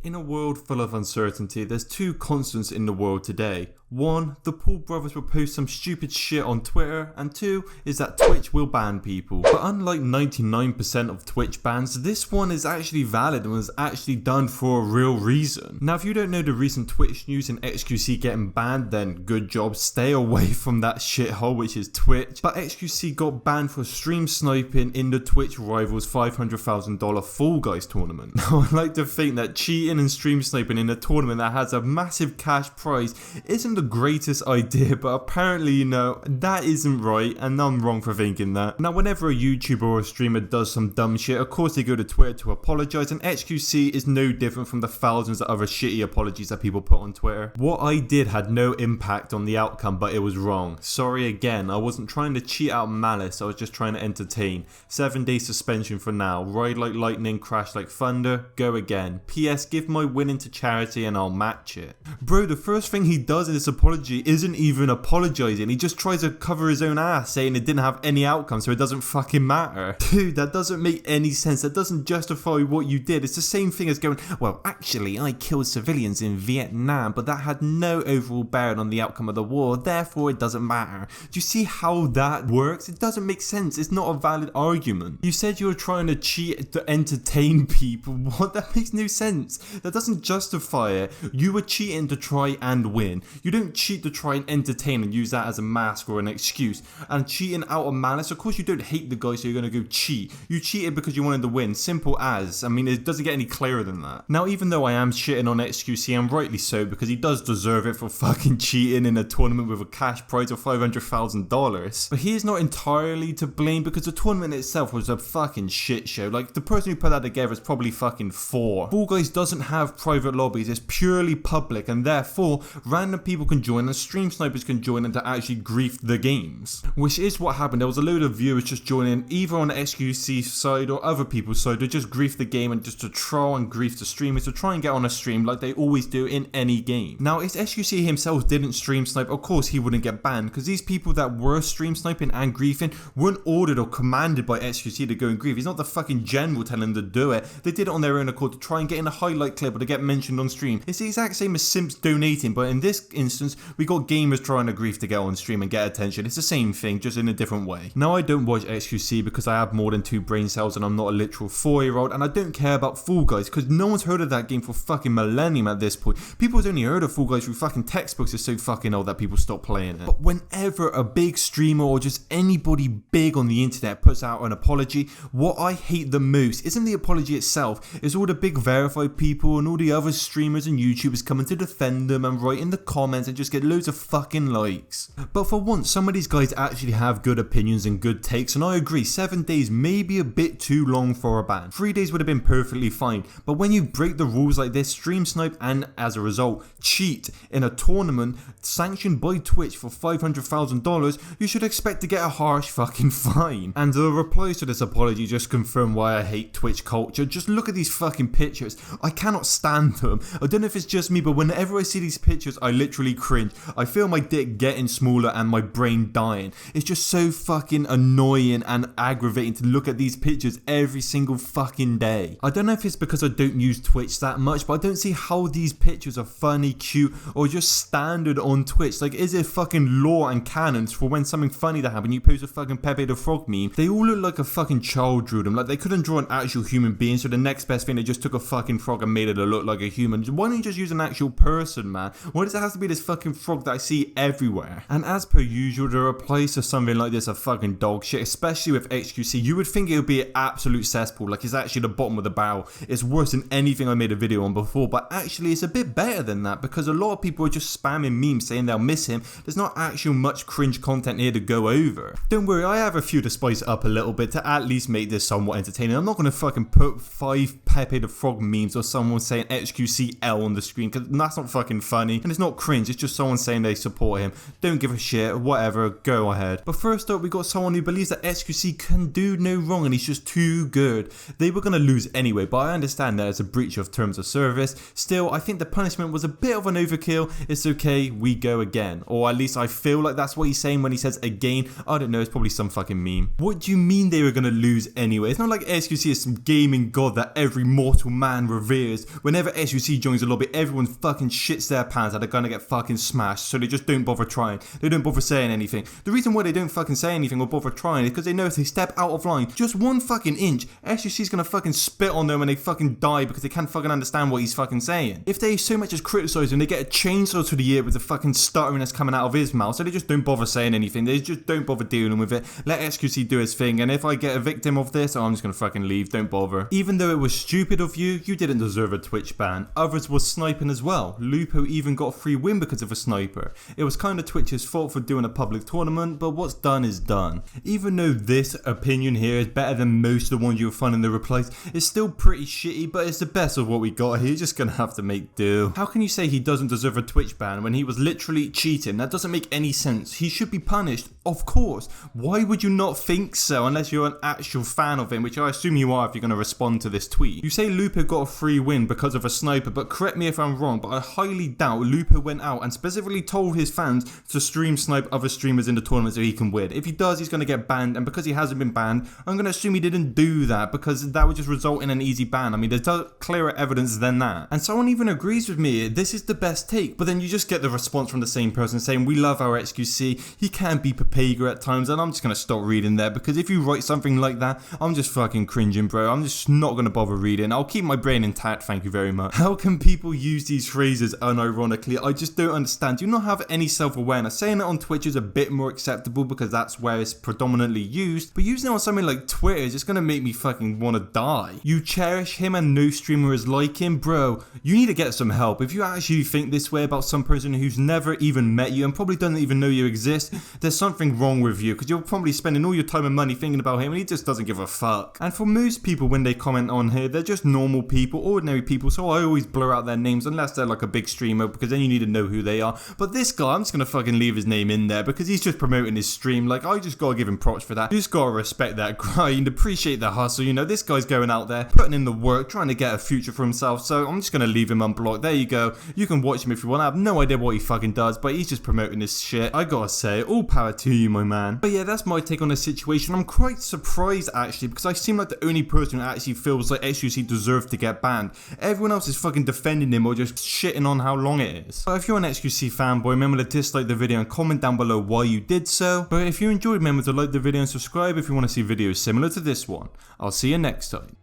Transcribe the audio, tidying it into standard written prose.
In a world full of uncertainty, there's two constants in the world today. One, the Paul brothers will post some stupid shit on Twitter, and two is that Twitch will ban people. But unlike 99% of Twitch bans, this one is actually valid and was actually done for a real reason. Now, if you don't know the recent Twitch news and Xqc getting banned, then good job, stay away from that shithole which is Twitch. But Xqc got banned for stream sniping in the Twitch Rivals $500,000 Fall Guys tournament. Now, I like to think that cheating and stream sniping in a tournament that has a massive cash prize isn't the greatest idea, but apparently, that isn't right, and I'm wrong for thinking that. Now, whenever a YouTuber or a streamer does some dumb shit, of course they go to Twitter to apologise, and Xqc is no different from the thousands of other shitty apologies that people put on Twitter. What I did had no impact on the outcome, but it was wrong. Sorry again, I wasn't trying to cheat out malice, I was just trying to entertain. 7-day suspension for now, ride like lightning, crash like thunder, go again. PS, give my winning to charity and I'll match it. Bro, the first thing he does in this apology isn't even apologising, he just tries to cover his own ass saying it didn't have any outcome so it doesn't fucking matter. Dude, that doesn't make any sense, that doesn't justify what you did. It's the same thing as going, well actually I killed civilians in Vietnam but that had no overall bearing on the outcome of the war, therefore it doesn't matter. Do you see how that works? It doesn't make sense, it's not a valid argument. You said you were trying to cheat to entertain people, what? That makes no sense. That doesn't justify it. You were cheating to try and win. You don't cheat to try and entertain and use that as a mask or an excuse. And cheating out of malice, of course you don't hate the guy so you're going to go cheat. You cheated because you wanted to win, simple as. I mean, it doesn't get any clearer than that. Now, even though I am shitting on Xqc, and rightly so, because he does deserve it for fucking cheating in a tournament with a cash prize of $500,000, but he is not entirely to blame because the tournament itself was a fucking shit show. Like, the person who put that together is probably fucking 4. Fall Guys doesn't have private lobbies, it's purely public, and therefore random people can join and stream snipers can join in to actually grief the games, which is what happened. There was a load of viewers just joining either on the Xqc side or other people's side to just grief the game and just to troll and grief the streamers to try and get on a stream like they always do in any game. Now, if Xqc himself didn't stream snipe, of course he wouldn't get banned, because these people that were stream sniping and griefing weren't ordered or commanded by Xqc to go and grief. He's not the fucking general telling them to do it. They did it on their own accord to try and get in a highlight clip or to get mentioned on stream. It's the exact same as simps donating, but in this instance we got gamers trying to grief to get on stream and get attention. It's the same thing, just in a different way. Now, I don't watch Xqc because I have more than 2 brain cells and I'm not a literal 4-year-old, and I don't care about Fall Guys because no one's heard of that game for fucking millennium at this point. People have only heard of Fall Guys through fucking textbooks. It's so fucking old that people stop playing it. But whenever a big streamer or just anybody big on the internet puts out an apology, what I hate the most isn't the apology itself, it's all the big verified people and all the other streamers and YouTubers coming to defend them and write in the comments and just get loads of fucking likes. But for once, some of these guys actually have good opinions and good takes, and I agree, 7 days may be a bit too long for a ban. 3 days would have been perfectly fine, but when you break the rules like this, stream snipe and as a result cheat in a tournament sanctioned by Twitch for $500,000, you should expect to get a harsh fucking fine. And the replies to this apology just confirm why I hate Twitch culture. Just look at these fucking pictures. I cannot stand them. I don't know if it's just me, but whenever I see these pictures I literally cringe. I feel my dick getting smaller and my brain dying. It's just so fucking annoying and aggravating to look at these pictures every single fucking day. I don't know if it's because I don't use Twitch that much, but I don't see how these pictures are funny, cute, or just standard on Twitch. Like, is it fucking law and canons for when something funny to happen you post a fucking Pepe the Frog meme? They all look like a fucking child drew them. Like, they couldn't draw an actual human being, so the next best thing, they just took a fucking frog and made it look like a human. Why don't you just use an actual person, man? Why does it have to be this fucking frog that I see everywhere? And as per usual, the replies to something like this are fucking dog shit, especially with Xqc. You would think it would be an absolute cesspool, like it's actually the bottom of the barrel. It's worse than anything I made a video on before, but actually it's a bit better than that because a lot of people are just spamming memes saying they'll miss him. There's not actual much cringe content here to go over. Don't worry, I have a few to spice it up a little bit to at least make this somewhat entertaining. I'm not going to fucking put 5 Pepe the Frog memes or someone saying Xqc L on the screen because that's not fucking funny and it's not cringe. cringe. It's just someone saying they support him. Don't give a shit, whatever, go ahead. But first up, we got someone who believes that Xqc can do no wrong and he's just too good. They were gonna lose anyway, but I understand that it's a breach of terms of service. Still, I think the punishment was a bit of an overkill. It's okay, we go again. Or at least I feel like that's what he's saying when he says again. I don't know, it's probably some fucking meme. What do you mean they were gonna lose anyway? It's not like Xqc is some gaming god that every mortal man reveres. Whenever Xqc joins a lobby, everyone fucking shits their pants that they're gonna get fucking smashed, so they just don't bother trying. They don't bother saying anything. The reason why they don't fucking say anything or bother trying is because they know if they step out of line just 1 fucking inch, Xqc's gonna fucking spit on them and they fucking die because they can't fucking understand what he's fucking saying. If they so much as criticize him, they get a chainsaw to the ear with the fucking stuttering that's coming out of his mouth, so they just don't bother saying anything. They just don't bother dealing with it. Let Xqc do his thing, and if I get a victim of this, I'm just gonna fucking leave. Don't bother. Even though it was stupid of you, you didn't deserve a Twitch ban. Others were sniping as well. Lupo even got a free win because of a sniper. It was kind of Twitch's fault for doing a public tournament, but what's done is done. Even though this opinion here is better than most of the ones you'll find in the replies, it's still pretty shitty, but it's the best of what we got here. You're just gonna have to make do. How can you say he doesn't deserve a Twitch ban when he was literally cheating? That doesn't make any sense. He should be punished, of course. Why would you not think so unless you're an actual fan of him, which I assume you are if you're gonna respond to this tweet. You say Lupo got a free win because of a sniper, but correct me if I'm wrong, but I highly doubt Lupo went out and specifically told his fans to stream snipe other streamers in the tournament so he can win. If he does, he's going to get banned, and because he hasn't been banned, I'm going to assume he didn't do that because that would just result in an easy ban. I mean, there's clearer evidence than that. And someone even agrees with me, this is the best take, but then you just get the response from the same person saying, we love our Xqc, he can be Papega at times, and I'm just going to stop reading there because if you write something like that, I'm just fucking cringing, bro. I'm just not going to bother reading. I'll keep my brain intact, thank you very much. How can people use these phrases unironically? I just don't understand. Do you not have any self-awareness? Saying it on Twitch is a bit more acceptable because that's where it's predominantly used, but using it on something like Twitter is just going to make me fucking want to die. You cherish him and no streamer is like him? Bro, you need to get some help. If you actually think this way about some person who's never even met you and probably doesn't even know you exist, there's something wrong with you because you're probably spending all your time and money thinking about him and he just doesn't give a fuck. And for most people when they comment on here, they're just normal people, ordinary people, so I always blur out their names unless they're like a big streamer because then you need to know who they are. But this guy, I'm just gonna fucking leave his name in there because he's just promoting his stream. Like, I just gotta give him props for that. You just gotta respect that grind, appreciate the hustle, you know, this guy's going out there, putting in the work, trying to get a future for himself, so I'm just gonna leave him unblocked. There you go. You can watch him if you want. I have no idea what he fucking does, but he's just promoting his shit. I gotta say, all power to you, my man. But yeah, that's my take on the situation. I'm quite surprised actually because I seem like the only person who actually feels like Xqc deserved to get banned. Everyone else is fucking defending him or just shitting on how long it is. But if you're an Xqc fanboy, remember to dislike the video and comment down below why you did so. But if you enjoyed, remember to like the video and subscribe if you want to see videos similar to this one. I'll see you next time.